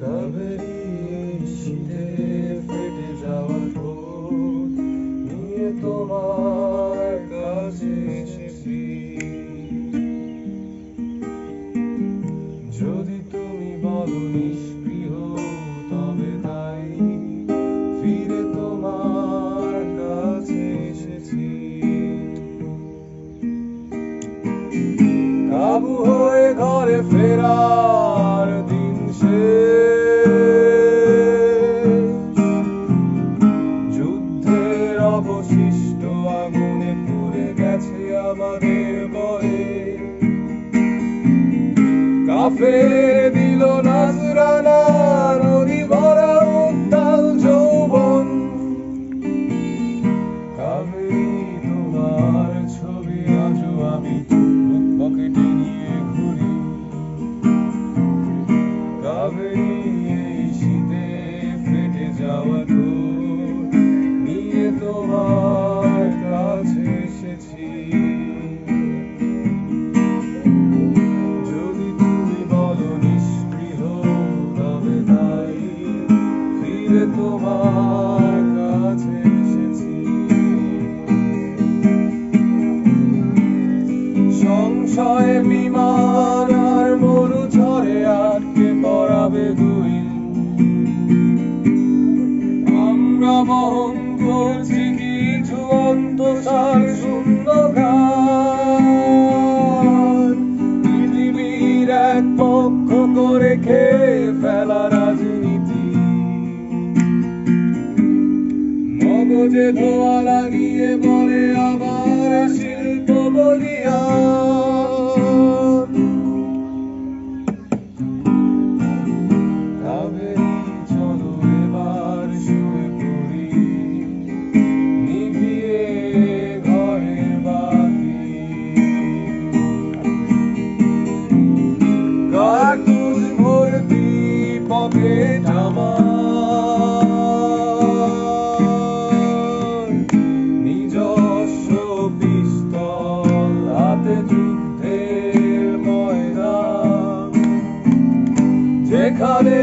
কাবেরী শীতে ফেটে যাওয়া ঠোঁট নিয়ে তোমার কাছে এসেছি। যদি তুমি বলো নিষ্পৃহ তবে তাই ফিরে তোমার কাছে এসেছি। কাবু হয়ে ঘরে ফেরার দিন শেষ, যুদ্ধের অবশিষ্ট আগুনে পুড়ে গেছে আমাদের বয়ে। কাফে দিল নাজরানা নদী ভরা উত্তাল যৌবন। কাবেরী তোমার ছবি আজও আমি পকেটে নিয়ে ঘুরি। কাবেরী এই শীতে ফেটে যাওয়া ঠোঁট নিয়ে তোমার কাছে এসেছি। যদি তুমি বলো নিষ্পৃহ তবে তাই ফিরে তোমার কাছে এসেছি। সংশয়ে বিমান আর মরু ঝড়ে আটকে পড়াবে দুই। আমরা বহন করছি কিছু অন্তঃসার শূন্য গান। পৃথিবীর এক পক্ষ করে খেয়ে ফেলা রাজনীতি, মগজে ধোয়া লাগিয়ে বলে আবার শিল্প বলিয়ান। কাবেরী চলো এবার শুয়ে পড়ি, নিভিয়ে ঘরের বাতি। কার্তুজ ভর্তি পকেট আমার, নিজস্ব পিস্তল হাতে যুদ্ধের ময়দান, যেখানে